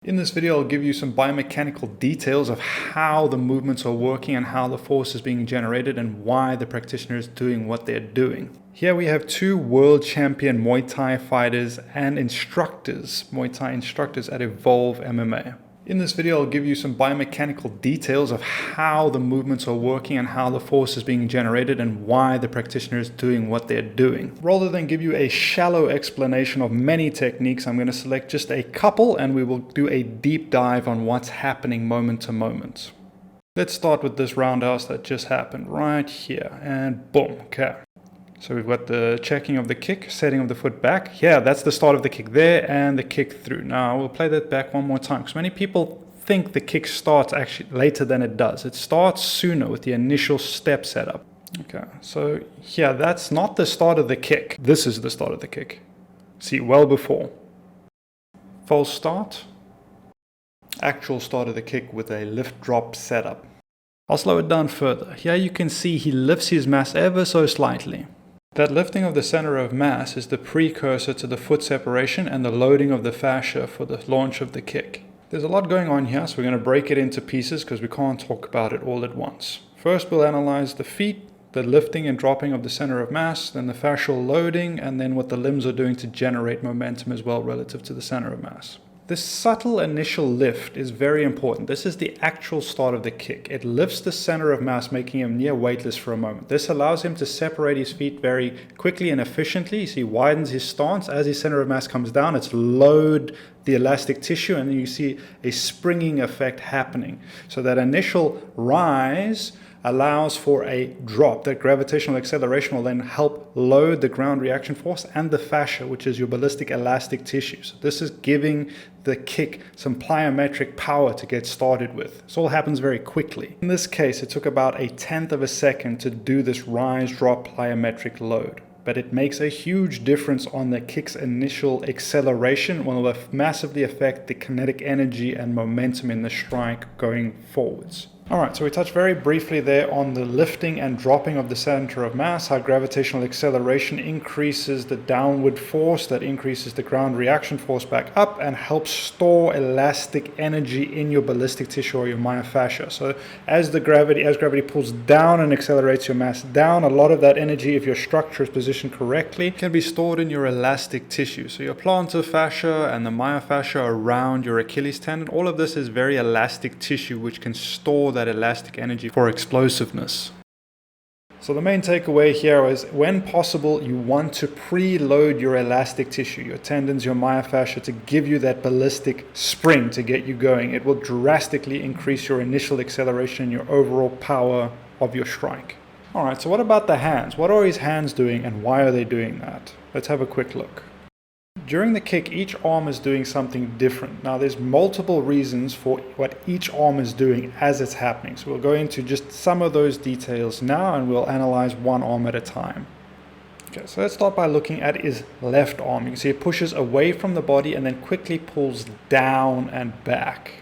In this video, I'll give you some biomechanical details of how the movements are working and how the force is being generated and why the practitioner is doing what they're doing. Here we have two world champion Muay Thai fighters and instructors, Muay Thai instructors at Evolve MMA. In this video, I'll give you some biomechanical details of how the movements are working and how the force is being generated and why the practitioner is doing what they're doing. Rather than give you a shallow explanation of many techniques, I'm going to select just a couple and we will do a deep dive on what's happening moment to moment. Let's start with this roundhouse that just happened right here and boom, okay. So we've got the checking of the kick, setting of the foot back. Yeah, that's the start of the kick there and the kick through. Now we'll play that back one more time because many people think the kick starts actually later than it does. It starts sooner with the initial step setup. Okay, so yeah, that's not the start of the kick. This is the start of the kick. See, well before. False start. Actual start of the kick with a lift drop setup. I'll slow it down further. Here you can see he lifts his mass ever so slightly. That lifting of the center of mass is the precursor to the foot separation and the loading of the fascia for the launch of the kick. There's a lot going on here, so we're going to break it into pieces because we can't talk about it all at once. First, we'll analyze the feet, the lifting and dropping of the center of mass, then the fascial loading, and then what the limbs are doing to generate momentum as well relative to the center of mass. This subtle initial lift is very important. This is the actual start of the kick. It lifts the center of mass, making him near weightless for a moment. This allows him to separate his feet very quickly and efficiently. So he widens his stance. As his center of mass comes down, it's load the elastic tissue, and then you see a springing effect happening. So that initial rise allows for a drop. That gravitational acceleration will then help load the ground reaction force and the fascia, which is your ballistic elastic tissue. So this is giving the kick some plyometric power to get started with. This all happens very quickly. In this case, it took about 1/10 of a second to do this rise drop plyometric load. But it makes a huge difference on the kick's initial acceleration, will massively affect the kinetic energy and momentum in the strike going forwards. Alright, so we touched very briefly there on the lifting and dropping of the center of mass, how gravitational acceleration increases the downward force that increases the ground reaction force back up and helps store elastic energy in your ballistic tissue or your myofascia. So as gravity pulls down and accelerates your mass down, a lot of that energy, if your structure is positioned correctly, can be stored in your elastic tissue. So your plantar fascia and the myofascia around your Achilles tendon, all of this is very elastic tissue which can store that elastic energy for explosiveness. So the main takeaway here is, when possible, you want to preload your elastic tissue, your tendons, your myofascia, to give you that ballistic spring to get you going. It will drastically increase your initial acceleration and your overall power of your strike. Alright, so what about the hands? What are his hands doing and why are they doing that? Let's have a quick look. During the kick, each arm is doing something different. Now, there's multiple reasons for what each arm is doing as it's happening. So we'll go into just some of those details now and we'll analyze one arm at a time. Okay, so let's start by looking at his left arm. You can see it pushes away from the body and then quickly pulls down and back.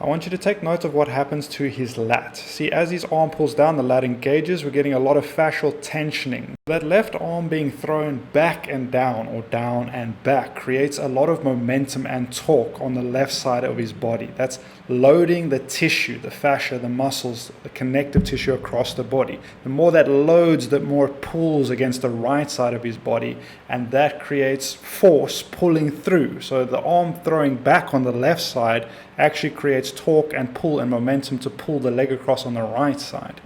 I want you to take note of what happens to his lat. See, as his arm pulls down, the lat engages. We're getting a lot of fascial tensioning. That left arm being thrown back and down, or down and back, creates a lot of momentum and torque on the left side of his body. That's loading the tissue, the fascia, the muscles, the connective tissue across the body. The more that loads, the more it pulls against the right side of his body, and that creates force pulling through. So the arm throwing back on the left side actually creates torque and pull and momentum to pull the leg across on the right side.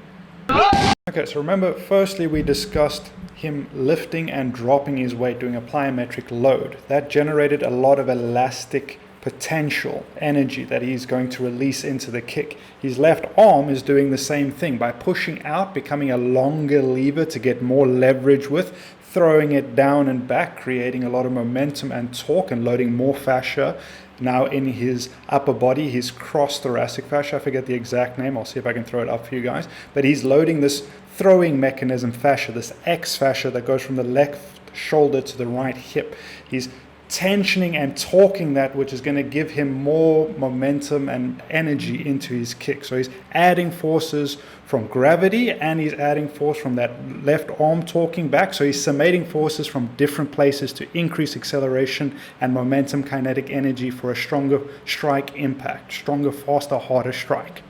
Okay, so remember, firstly we discussed him lifting and dropping his weight, doing a plyometric load. That generated a lot of elastic potential energy that he's going to release into the kick. His left arm is doing the same thing by pushing out, becoming a longer lever to get more leverage with, throwing it down and back, creating a lot of momentum and torque and loading more fascia. Now in his upper body, his cross-thoracic fascia, I forget the exact name, I'll see if I can throw it up for you guys, but he's loading this throwing mechanism fascia, this X fascia that goes from the left shoulder to the right hip. He's tensioning and torquing that, which is going to give him more momentum and energy into his kick. So he's adding forces from gravity, and he's adding force from that left arm torquing back. So he's summating forces from different places to increase acceleration and momentum kinetic energy for a stronger strike impact, stronger, faster, harder strike.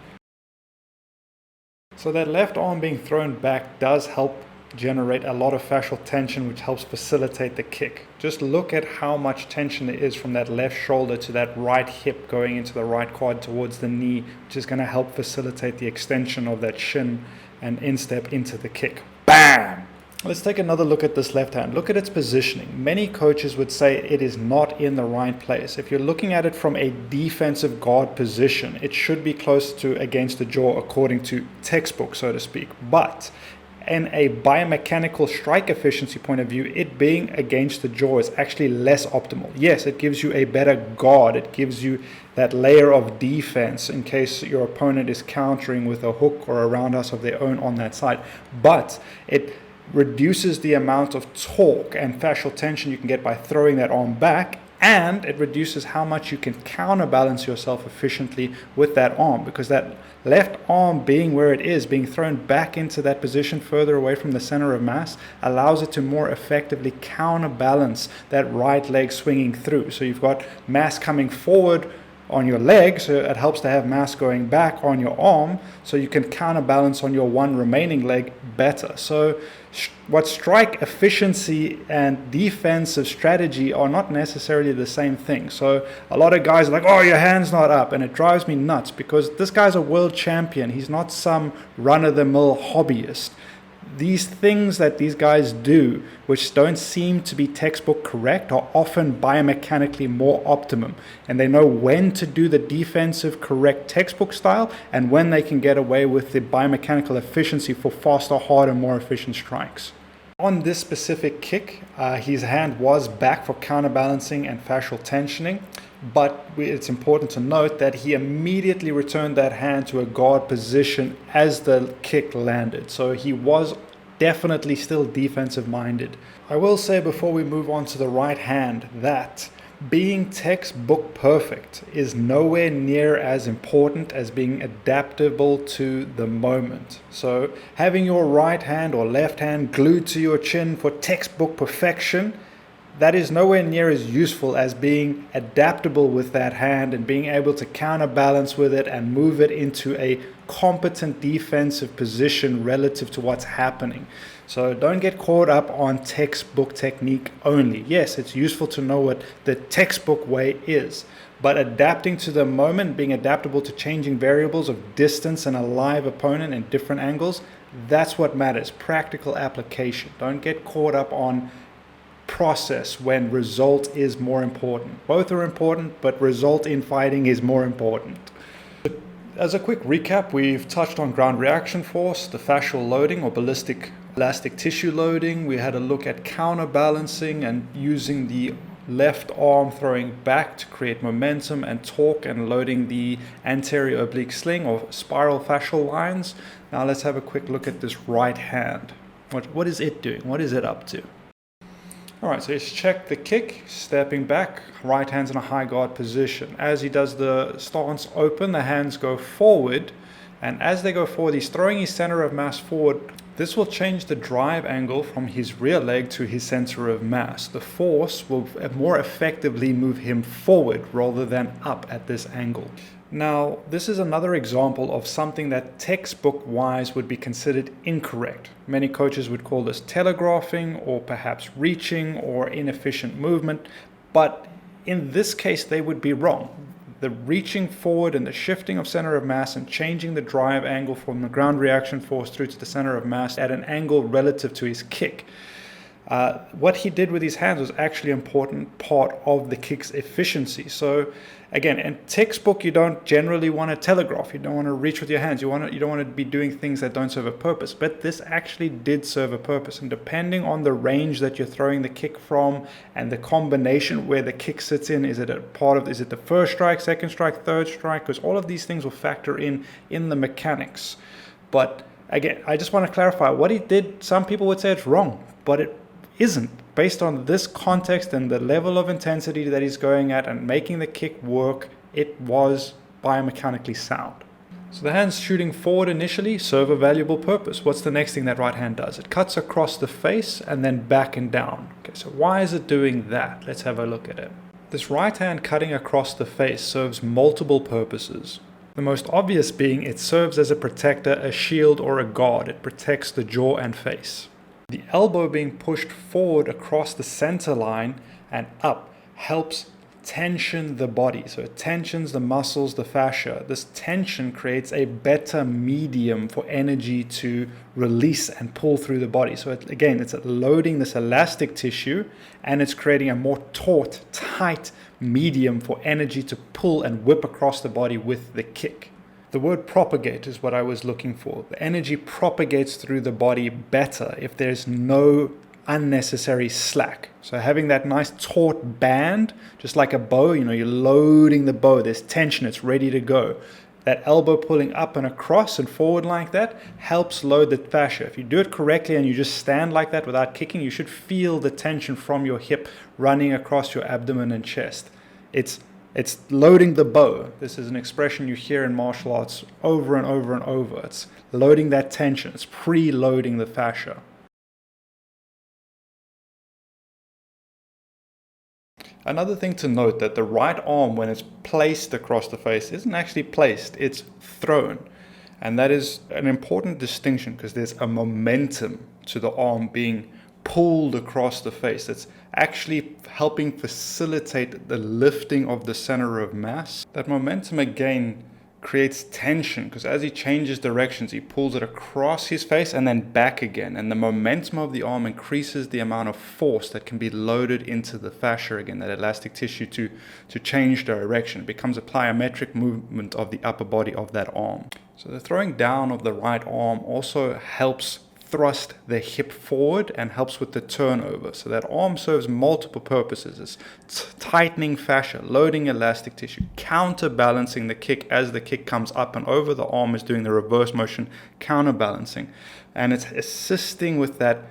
So that left arm being thrown back does help generate a lot of fascial tension, which helps facilitate the kick. Just look at how much tension there is from that left shoulder to that right hip going into the right quad towards the knee, which is going to help facilitate the extension of that shin and instep into the kick. Bam! Let's take another look at this left hand. Look at its positioning. Many coaches would say it is not in the right place. If you're looking at it from a defensive guard position, it should be close to against the jaw according to textbook, so to speak. But in a biomechanical strike efficiency point of view, it being against the jaw is actually less optimal. Yes, it gives you a better guard. It gives you that layer of defense in case your opponent is countering with a hook or a roundhouse of their own on that side. But it reduces the amount of torque and fascial tension you can get by throwing that arm back, and it reduces how much you can counterbalance yourself efficiently with that arm, because that left arm being where it is, being thrown back into that position further away from the center of mass, allows it to more effectively counterbalance that right leg swinging through. So you've got mass coming forward on your leg, so it helps to have mass going back on your arm, so you can counterbalance on your one remaining leg better. So what strike efficiency and defensive strategy are not necessarily the same thing. So a lot of guys are like, oh, your hand's not up, and it drives me nuts, because this guy's a world champion. He's not some run-of-the-mill hobbyist. These things that these guys do, which don't seem to be textbook correct, are often biomechanically more optimum. And they know when to do the defensive correct textbook style and when they can get away with the biomechanical efficiency for faster, harder, more efficient strikes. On this specific kick, his hand was back for counterbalancing and fascial tensioning. But it's important to note that he immediately returned that hand to a guard position as the kick landed. So he was definitely still defensive minded. I will say before we move on to the right hand that being textbook perfect is nowhere near as important as being adaptable to the moment. So having your right hand or left hand glued to your chin for textbook perfection, that is nowhere near as useful as being adaptable with that hand and being able to counterbalance with it and move it into a competent defensive position relative to what's happening. So don't get caught up on textbook technique only. Yes, it's useful to know what the textbook way is, but adapting to the moment, being adaptable to changing variables of distance and a live opponent and different angles, that's what matters. Practical application. Don't get caught up on process when result is more important. Both are important, but result in fighting is more important. As a quick recap, we've touched on ground reaction force, the fascial loading or ballistic elastic tissue loading. We had a look at counterbalancing and using the left arm throwing back to create momentum and torque and loading the anterior oblique sling or spiral fascial lines. Now let's have a quick look at this right hand. What is it doing? What is it up to? Alright, so let's check the kick, stepping back, right hand's in a high guard position. As he does the stance open, the hands go forward, and as they go forward, he's throwing his center of mass forward. This will change the drive angle from his rear leg to his center of mass. The force will more effectively move him forward rather than up at this angle. Now, this is another example of something that textbook-wise would be considered incorrect. Many coaches would call this telegraphing or perhaps reaching or inefficient movement, but in this case they would be wrong. The reaching forward and the shifting of center of mass and changing the drive angle from the ground reaction force through to the center of mass at an angle relative to his kick. What he did with his hands was actually an important part of the kick's efficiency. So again, in textbook, you don't generally want to telegraph. You don't want to reach with your hands. You don't want to be doing things that don't serve a purpose. But this actually did serve a purpose. And depending on the range that you're throwing the kick from and the combination where the kick sits in, is it the first strike, second strike, third strike? Because all of these things will factor in the mechanics. But again, I just want to clarify what he did. Some people would say it's wrong, but it isn't. based on this context and the level of intensity that he's going at and making the kick work, it was biomechanically sound. So the hand's shooting forward initially serve a valuable purpose. What's the next thing that right hand does? It cuts across the face and then back and down. Okay, so why is it doing that? Let's have a look at it. This right hand cutting across the face serves multiple purposes. The most obvious being it serves as a protector, a shield, or a guard. It protects the jaw and face. The elbow being pushed forward across the center line and up helps tension the body. So it tensions the muscles, the fascia. This tension creates a better medium for energy to release and pull through the body. So it's loading this elastic tissue and it's creating a more taut, tight medium for energy to pull and whip across the body with the kick. The word propagate is what I was looking for. The energy propagates through the body better if there's no unnecessary slack. So having that nice taut band, just like a bow, you're loading the bow, there's tension, it's ready to go. That elbow pulling up and across and forward like that helps load the fascia. If you do it correctly and you just stand like that without kicking, you should feel the tension from your hip running across your abdomen and chest. It's loading the bow. This is an expression you hear in martial arts over and over and over. It's loading that tension. It's preloading the fascia. Another thing to note that the right arm, when it's placed across the face, isn't actually placed, it's thrown. And that is an important distinction because there's a momentum to the arm being pulled across the face. It's actually helping facilitate the lifting of the center of mass. That momentum again creates tension because as he changes directions, he pulls it across his face and then back again. And the momentum of the arm increases the amount of force that can be loaded into the fascia again, that elastic tissue to change direction. It becomes a plyometric movement of the upper body of that arm. So the throwing down of the right arm also helps thrust the hip forward and helps with the turnover. So that arm serves multiple purposes. It's tightening fascia, loading elastic tissue, counterbalancing the kick as the kick comes up and over. The arm is doing the reverse motion, counterbalancing. And it's assisting with that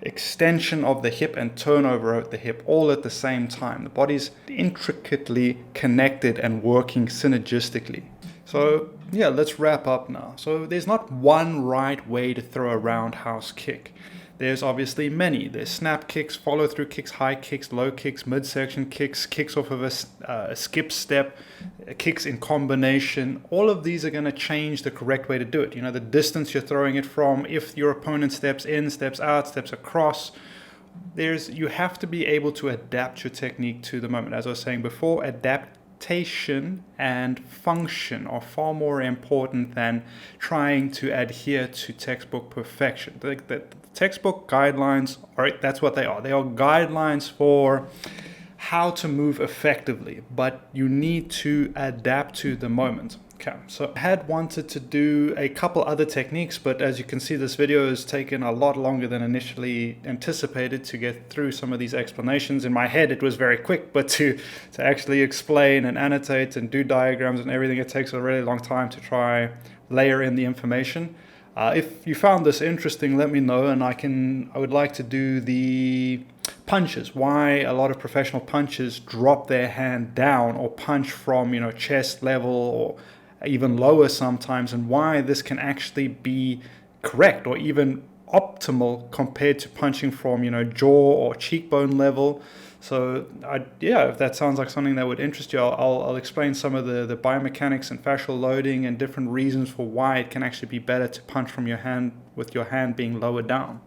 extension of the hip and turnover of the hip all at the same time. The body's intricately connected and working synergistically. So yeah, let's wrap up now. So there's not one right way to throw a roundhouse kick. There's obviously many. There's snap kicks, follow through kicks, high kicks, low kicks, midsection kicks, kicks off of a skip step, kicks in combination. All of these are going to change the correct way to do it. The distance you're throwing it from, if your opponent steps in, steps out, steps across. You have to be able to adapt your technique to the moment. As I was saying before, adaptation and function are far more important than trying to adhere to textbook perfection. The textbook guidelines, that's what they are. They are guidelines for how to move effectively, but you need to adapt to the moment. Okay, so I had wanted to do a couple other techniques, but as you can see, this video has taken a lot longer than initially anticipated to get through some of these explanations. In my head, it was very quick, but to actually explain and annotate and do diagrams and everything, it takes a really long time to try layer in the information. If you found this interesting, let me know, and I would like to do the punches, why a lot of professional punchers drop their hand down or punch from chest level or even lower sometimes, and why this can actually be correct or even optimal compared to punching from jaw or cheekbone level. So if that sounds like something that would interest you, I'll explain some of the biomechanics and fascial loading and different reasons for why it can actually be better to punch from your hand with your hand being lower down.